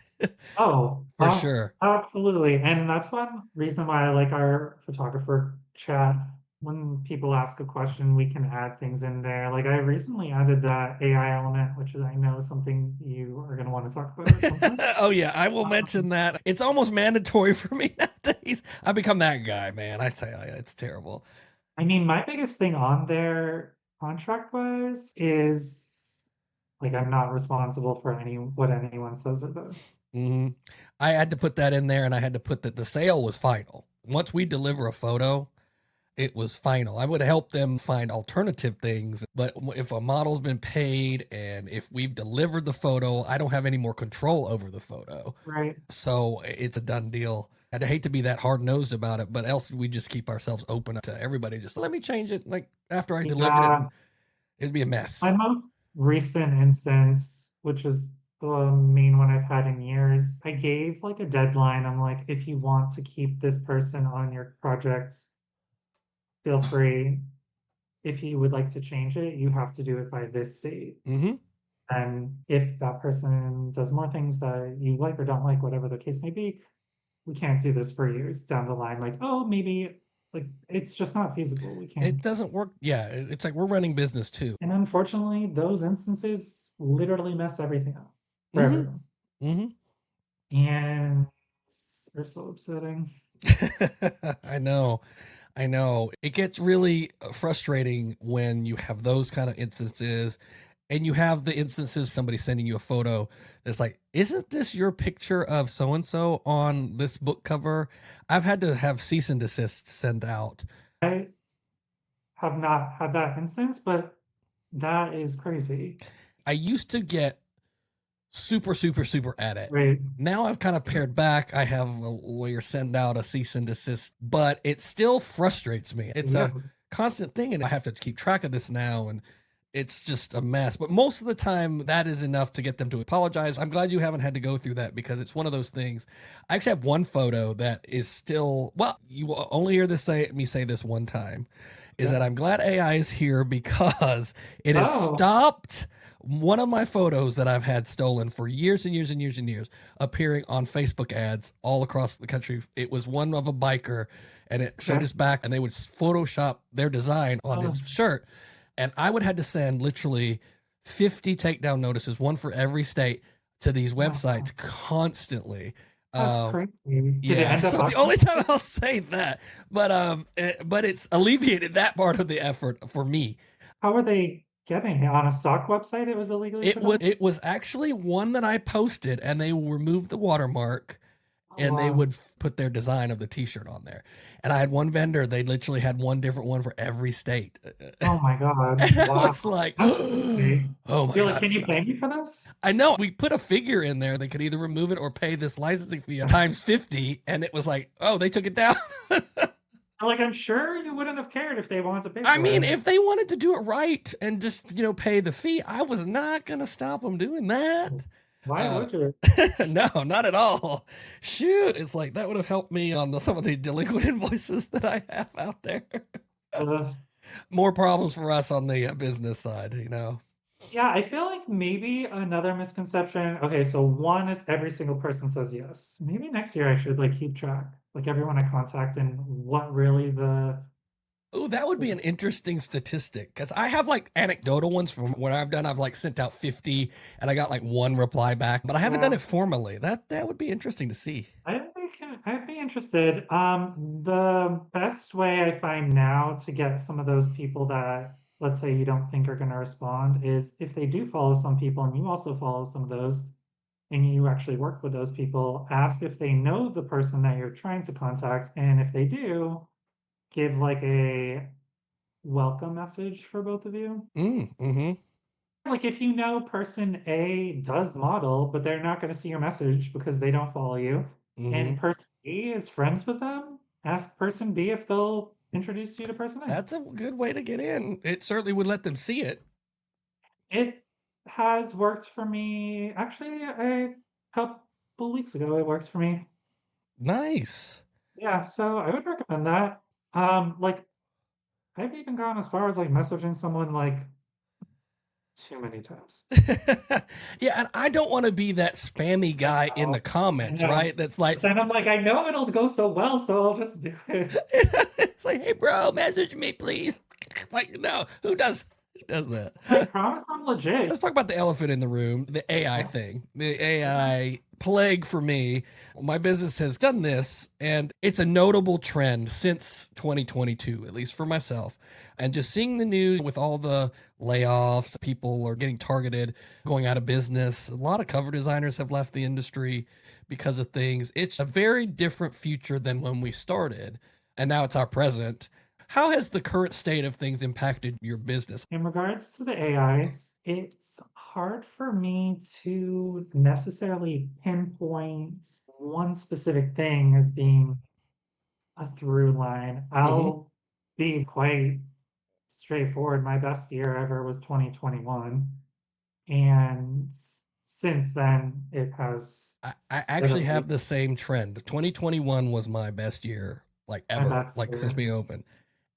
Oh, for sure. absolutely. And that's one reason why I like our photographer chat. When people ask a question, we can add things in there. Like I recently added that AI element, which is I know something you are going to want to talk about at some point. Oh yeah, I will Um, mention that. It's almost mandatory for me nowadays. I become that guy, man. I say it's terrible. I mean, my biggest thing on there contract wise is like I'm not responsible for what anyone says or does. hmm I had to put that in there, and I had to put that the sale was final. Once we deliver a photo, it was final. I would help them find alternative things, but if a model's been paid and if we've delivered the photo, I don't have any more control over the photo. Right. So it's a done deal. I'd hate to be that hard nosed about it, but else we just keep ourselves open to everybody. Just let me change it like after I delivered it, and Yeah. it'd be a My mess. most recent instance, which is the main one I've had in years, I gave like a deadline. I'm like, if you want to keep this person on your projects, feel free. If you would like to change it, you have to do it by this date. hmm And if that person does more things that you like or don't like, whatever the case may be, we can't do this for years down the line. Like, oh, maybe like it's just not feasible. We It can't. doesn't work. Yeah, it's like we're running business too. And unfortunately, those instances literally mess everything up for hmm everyone. hmm And they're so upsetting. I know. I know. It gets really frustrating when you have those kind of instances and you have the instances somebody sending you a photo that's like, isn't this your picture of so and so on this book cover? I've had to have cease and desist sent out. I have not had that instance, but that is crazy. I used to get super, super, super at it. Right. Now I've kind of pared back. I have a lawyer send out a cease and desist, but it still frustrates me. It's Yeah. a constant thing, and I have to keep track of this now, and it's just a mess. But most of the time, that is enough to get them to apologize. I'm glad you haven't had to go through that because it's one of those things. I actually have one photo that is still, well, you will only hear me say this one time, is Yeah. that I'm glad AI is here because it has Oh, stopped one of my photos that I've had stolen for years and years and years and years appearing on Facebook ads all across the country. It was one of a biker and it showed okay. his back and they would Photoshop their design on Oh, his shirt. And I would have to send literally 50 takedown notices, one for every state, to these no. websites constantly. That's Um, crazy. Did it yeah, end up so it's the auction? only time I'll say that. But it's alleviated that part of the effort for me. How are they getting it? On a stock website it was illegally It put was on? it was actually one that I posted, and they removed the watermark, Oh, and they wow. would put their design of the T-shirt on there. And I had one vendor; they literally had one different one for every state. Oh my God. And I Wow. was like, That's crazy. "Oh my You're like, god!" can you pay me for this? I know we put a figure in there. They could either remove it or pay this licensing fee times 50, and it was like, "Oh, they took it down." Like, I'm sure you wouldn't have cared if they wanted to pay I for mean, it. if they wanted to do it right and just pay the fee, I was not gonna stop them doing that. Why Uh, would you? no, not at all. Shoot, it's like that would have helped me on some of the delinquent invoices that I have out there. Uh, More problems for us on the business side. Yeah, I feel like maybe another misconception. Okay, so one is every single person says yes. Maybe next year I should like keep track, like everyone I contact and what really the Oh, that would be an interesting statistic because I have like anecdotal ones from what I've done. I've like sent out 50 and I got like one reply back, but I haven't done yeah. it formally. That would be interesting to see. I'd be interested. The best way I find now to get some of those people that, let's say, you don't think are going to respond is if they do follow some people and you also follow some of those, and you actually work with those people, ask if they know the person that you're trying to contact, and if they do, give like a welcome message for both of you. Mm-hmm. Like if you know person A does model, but they're not going to see your message because they don't follow you, Mm-hmm. and person B is friends with them, ask person B if they'll introduce you to person A. That's a good way to get in. It certainly would let them see it. It has worked for me. Actually, a couple weeks ago, it worked for me. Nice. Yeah, so I would recommend that. Like I've even gone as far as like messaging someone like too many times. Yeah, and I don't want to be that spammy I guy in the know. I comments, know. right? That's like, But then I'm like, I know it'll go so well, so I'll just do it. it's like, hey, bro, message me, please. Like, no, who does that? I promise I'm Let's legit. talk about the elephant in the room, the AI Yeah. thing, the Yeah. AI plague for me. My business has done this, and it's a notable trend since 2022, at least for myself. And just seeing the news with all the layoffs, people are getting targeted, going out of business. A lot of cover designers have left the industry because of things. It's a very different future than when we started, and now it's our present. How has the current state of things impacted your business? In regards to the AIs, it's hard for me to necessarily pinpoint one specific thing as being a through line. Mm-hmm. I'll be quite straightforward. My best year ever was 2021. And since then, it has I actually have steadily, the same trend. 2021 was my best year, like and ever, like since being open,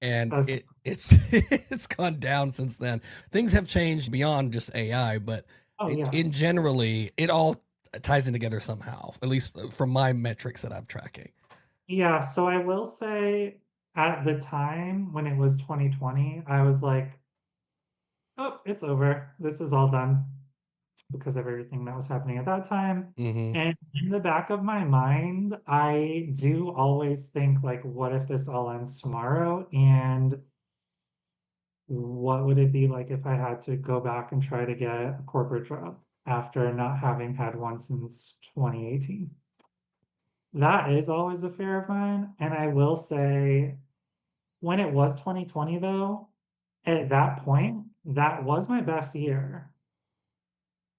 and that's, it's it's gone down since then. Things have changed beyond just AI, but oh yeah. in generally, it all ties in together somehow. At least from my metrics that I'm tracking. Yeah, so I will say at the time when it was 2020, I was like, oh, it's over. This is all done because of everything that was happening at that time. Mm-hmm. And in the back of my mind, I do always think like, what if this all ends tomorrow? And what would it be like if I had to go back and try to get a corporate job after not having had one since 2018? That is always a fear of mine. And I will say, when it was 2020, though, at that point, that was my best year.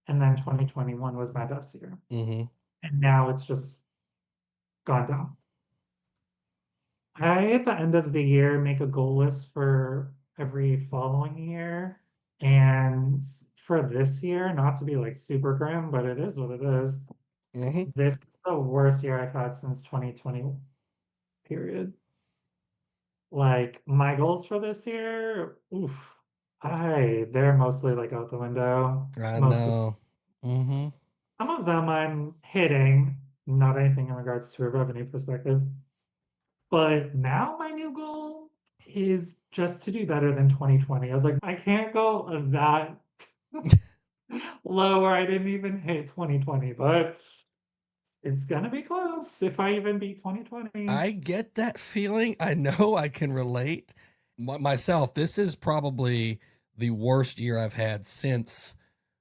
And then 2021 was my best year. Mm-hmm. And now it's just gone down. I, at the end of the year, make a goal list for every following year. And for this year, not to be like super grim, but it is what it is. Mm-hmm. This is the worst year I've had since 2020, period. Like my goals for this year, oof, they're mostly like out the window. I Most of know. Mm-hmm. some of them I'm hitting, not anything in regards to a revenue perspective. But now my new goal is just to do better than 2020. I was like, I can't go that low where I didn't even hit 2020, but it's gonna be close if I even beat 2020. I get that feeling. I know I can relate. Myself, this is probably the worst year I've had since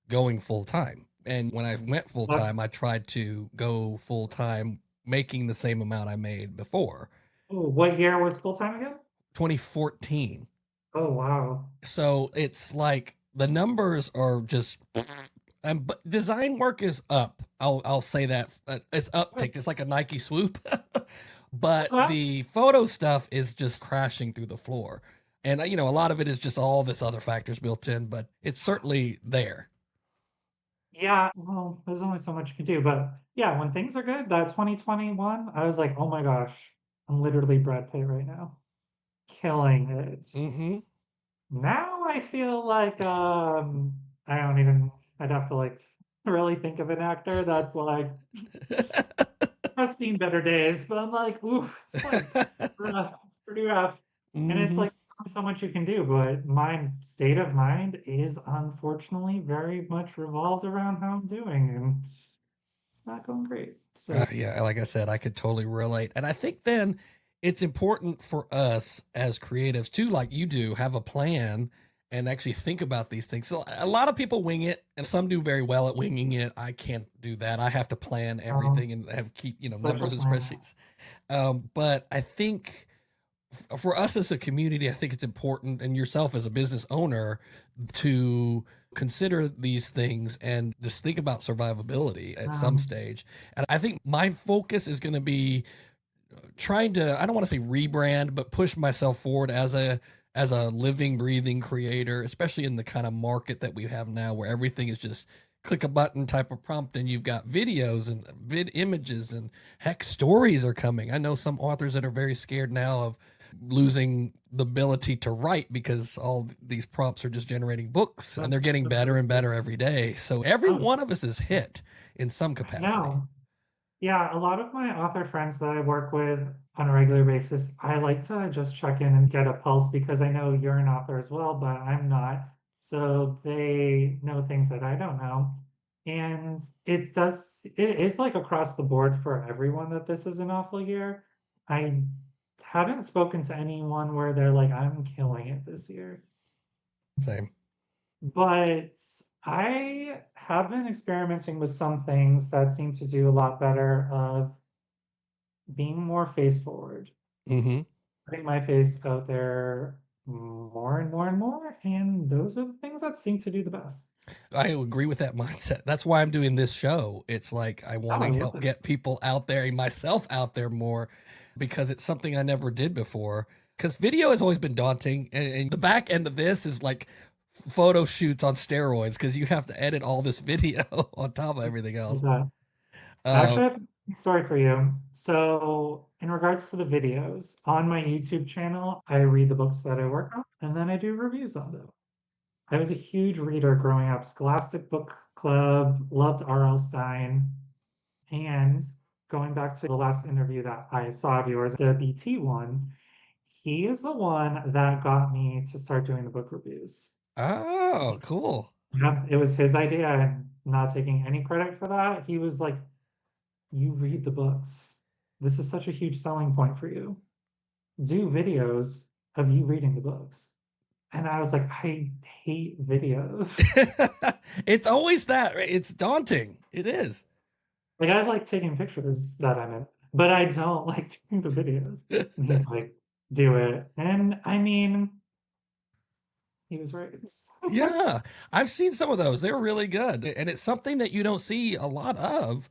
going full time. And when I went full What, time, I tried to go full time, making the same amount I made before oh, what year was full time again? 2014. Oh, wow. So it's like the numbers are just, and but design work is up. I'll say that it's upticked. It's like a Nike swoop, but Well, the photo stuff is just crashing through the floor. And a lot of it is just all this other factors built in, but it's certainly there. yeah, well, there's only so much you can do, but yeah, when things are good, that 2021, I was like, oh my gosh, I'm literally Brad Pitt right now, killing it. Mm-hmm. Now I feel like I don't even, I'd have to like really think of an actor that's like, I've seen better days, but I'm like, ooh, it's like rough. It's pretty rough. And it's Hmm. like so much you can do, but my state of mind is unfortunately very much revolves around how I'm doing, and it's not going great. So, Yeah, like I said, I could totally relate. And I think then it's important for us as creatives to, like you do, have a plan and actually think about these things. So a lot of people wing it, and some do very well at winging it. I can't do that. I have to plan um, everything and have keep, such a numbers and plan. spreadsheets. But I think for us as a community, I think it's important, and yourself as a business owner, to consider these things and just think about survivability at some Um, stage. And I think my focus is going to be trying to, I don't want to say rebrand, but push myself forward as a living, breathing creator, especially in the kind of market that we have now where everything is just click a button type of prompt and you've got videos and images and heck stories are coming. I know some authors that are very scared now of losing the ability to write because all these prompts are just generating books and they're getting that's better so and true. better every day. So every Oh, one of us is hit in some I capacity. know. Yeah, a lot of my author friends that I work with on a regular basis, I like to just check in and get a pulse because I know you're an author as well, but I'm not. So they know things that I don't know. And it is like across the board for everyone that this is an awful year. I haven't spoken to anyone where they're like, I'm killing it this year. Same. But I have been experimenting with some things that seem to do a lot better of being more face forward, Hmm. putting my face out there more and more and more, and those are the things that seem to do the best. I agree with that mindset. That's why I'm doing this show. It's like I Oh, want I to love help it. get people out there and myself out there more because it's something I never did before. Because video has always been daunting, and the back end of this is like photo shoots on steroids because you have to edit all this video on top of everything Love else. that. I Uh, actually have a story for you. So, in regards to the videos, on my YouTube channel, I read the books that I work on, and then I do reviews on them. I was a huge reader growing up, Scholastic Book Club, loved R.L. Stein. And going back to the last interview that I saw of yours, the BT one, he is the one that got me to start doing the book reviews. oh, cool. Yeah, it was his idea. I'm not taking any credit for that. He was like, you read the books. This is such a huge selling point for you. Do videos of you reading the books. And I was like, I hate videos. It's always that. Right? It's daunting. It is. Like I like taking pictures that I'm in, but I don't like taking the videos. And he's like, do it. And I mean, he was right. Yeah, I've seen some of those. They're really good. And it's something that you don't see a lot of,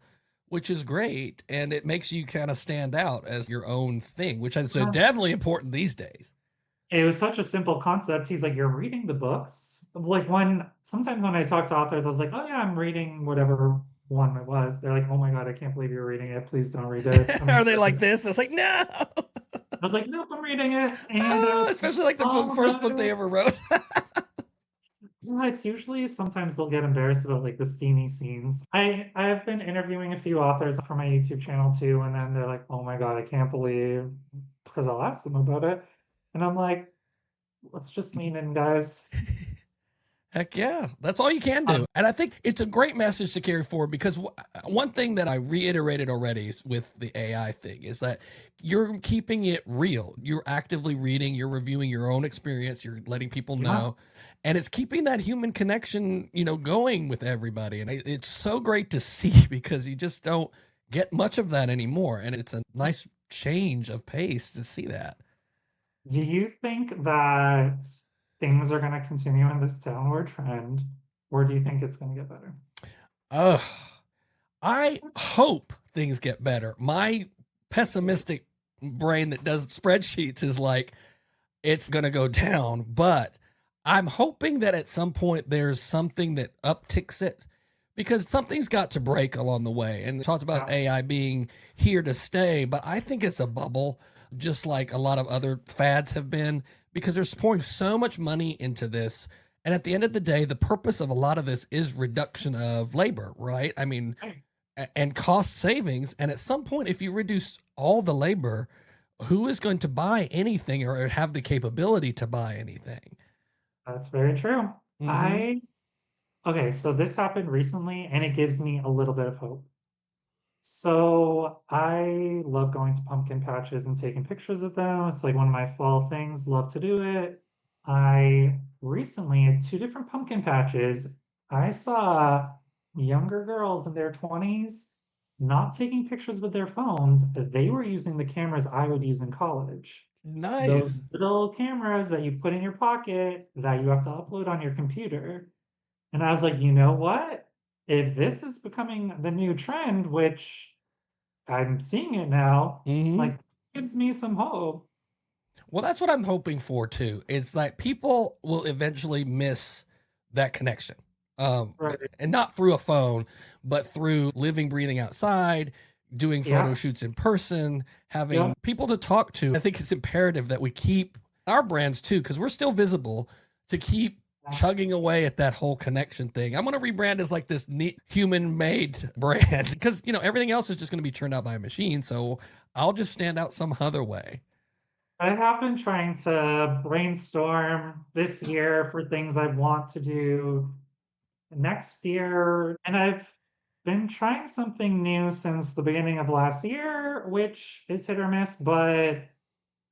which is great. And it makes you kind of stand out as your own thing, which is Yeah. definitely important these days. It was such a simple concept. He's like, you're reading the books. Like when sometimes when I talk to authors, I was like, oh yeah, I'm reading whatever one it was. They're like, oh my God, I can't believe you're reading it. Please don't read it. I'm Are like, they this like is this? It's like, no. I was like, nope, I'm reading it. And I Oh, was like, especially like the oh first book they no. ever wrote. Yeah, it's usually sometimes they'll get embarrassed about like the steamy scenes. I have been interviewing a few authors for my YouTube channel too, and then they're like, "Oh my God, I can't believe," because I'll ask them about it, and I'm like, "Let's just lean in, guys." Heck yeah, that's all you can do. Um, And I think it's a great message to carry forward because one thing that I reiterated already with the AI thing is that you're keeping it real. You're actively reading, you're reviewing your own experience, you're letting people yeah. know, and it's keeping that human connection, going with everybody. And it's so great to see because you just don't get much of that anymore. And it's a nice change of pace to see that. Do you think that things are going to continue in this downward trend, or do you think it's going to get better? Ugh. I hope things get better. My pessimistic brain that does spreadsheets is like, it's going to go down, but I'm hoping that at some point there's something that upticks it because something's got to break along the way. And we talked about Yeah. AI being here to stay, but I think it's a bubble, just like a lot of other fads have been, because they're pouring so much money into this. And at the end of the day, the purpose of a lot of this is reduction of labor, right? I mean, Right. and cost savings. And at some point, if you reduce all the labor, who is going to buy anything or have the capability to buy anything? That's very true. Mm-hmm. I Okay, so this happened recently and it gives me a little bit of hope. So I love going to pumpkin patches and taking pictures of them. It's like one of my fall things, love to do it. I recently at two different pumpkin patches, I saw younger girls in their 20s not taking pictures with their phones. They were using the cameras I would use in college. Those Nice. little cameras that you put in your pocket that you have to upload on your computer. And I was like, you know what? If this is becoming the new trend, which I'm seeing it now, Mm-hmm. like, gives me some hope. Well, that's what I'm hoping for too. It's like people will eventually miss that connection. Right. And not through a phone, but through living, breathing outside, doing photo Yeah. shoots in person, having Yep. people to talk to. I think it's imperative that we keep our brands too, because we're still visible, to keep Yeah. chugging away at that whole connection thing. I'm going to rebrand as like this neat human made brand because, everything else is just going to be churned out by a machine. So I'll just stand out some other way. I have been trying to brainstorm this year for things I want to do next year, and I've been trying something new since the beginning of last year, which is hit or miss, but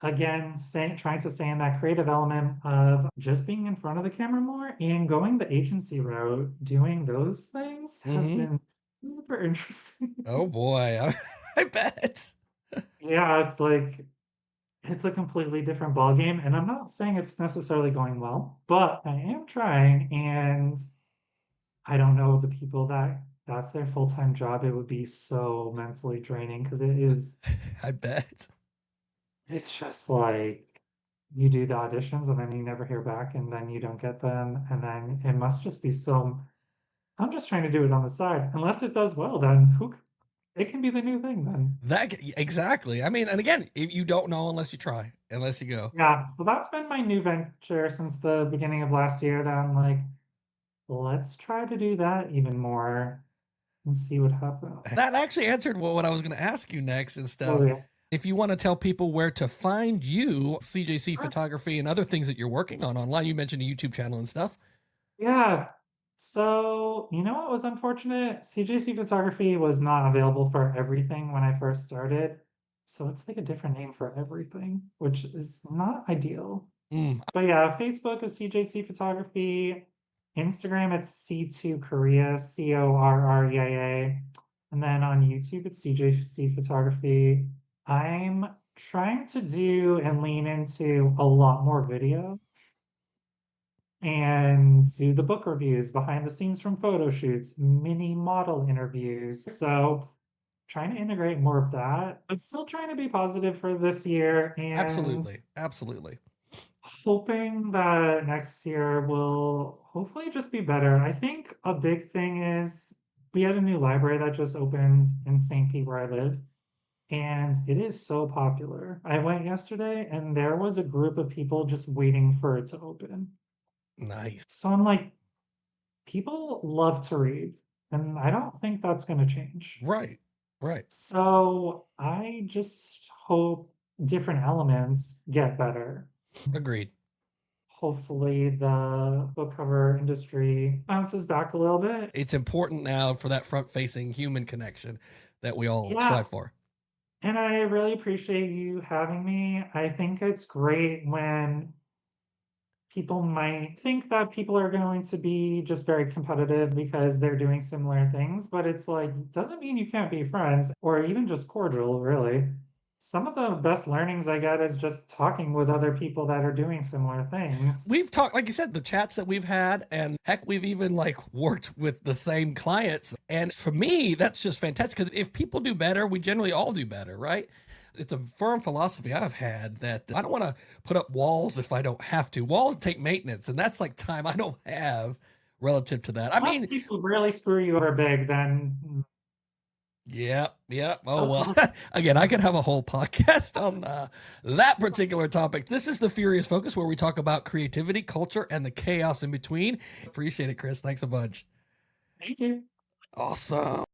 again, trying to stay in that creative element of just being in front of the camera more and going the agency route, doing those things has Mm-hmm. been super interesting. Oh boy, I bet. Yeah, it's a completely different ballgame, and I'm not saying it's necessarily going well, but I am trying, and I don't know the people that's their full-time job. It would be so mentally draining because I bet. it's just like you do the auditions and then you never hear back and then you don't get them, and then it must just be so. I'm just trying to do it on the side. Unless it does well, then it can be the new thing then. Exactly. I mean, and again, you don't know unless you try, unless you go. Yeah, so that's been my new venture since the beginning of last year that I'm like, let's try to do that even more and see what happens. That actually answered what I was going to ask you next and Oh stuff. yeah. If you want to tell people where to find you, CJC Sure. Photography, and other things that you're working on online, you mentioned a YouTube channel and stuff. Yeah. So, you know what was unfortunate? CJC Photography was not available for everything when I first started. So it's like a different name for everything, which is not ideal. Mm, But yeah, Facebook is CJC Photography. Instagram, it's C2 Korea, CORREA. And then on YouTube, it's CJC Photography. I'm trying to do and lean into a lot more video and do the book reviews, behind the scenes from photo shoots, mini model interviews. So trying to integrate more of that, but still trying to be positive for this year and absolutely. Absolutely. hoping that next year will hopefully just be better. I think a big thing is we had a new library that just opened in St. Pete where I live, and it is so popular. I went yesterday and there was a group of people just waiting for it to open. Nice. So I'm like, people love to read, and I don't think that's going to change. Right. Right. So I just hope different elements get better. Agreed. Hopefully, the book cover industry bounces back a little bit. It's important now for that front facing human connection that we all Yeah, strive for. and I really appreciate you having me. I think it's great when people might think that people are going to be just very competitive because they're doing similar things, but it's like, doesn't mean you can't be friends or even just cordial, really. Some of the best learnings I get is just talking with other people that are doing similar things. We've talked, like you said, the chats that we've had, and heck, we've even like worked with the same clients. And for me, that's just fantastic because if people do better, we generally all do better, right? It's a firm philosophy I've had that I don't want to put up walls if I don't have to. Walls take maintenance, and that's like time I don't have relative to that. I Unless mean, people really screw you over big, then Yep, yep. Oh, well, again, I could have a whole podcast on that particular topic. This is the Furious Focus, where we talk about creativity, culture, and the chaos in between. Appreciate it, Chris. Thanks a bunch. Thank you. Awesome.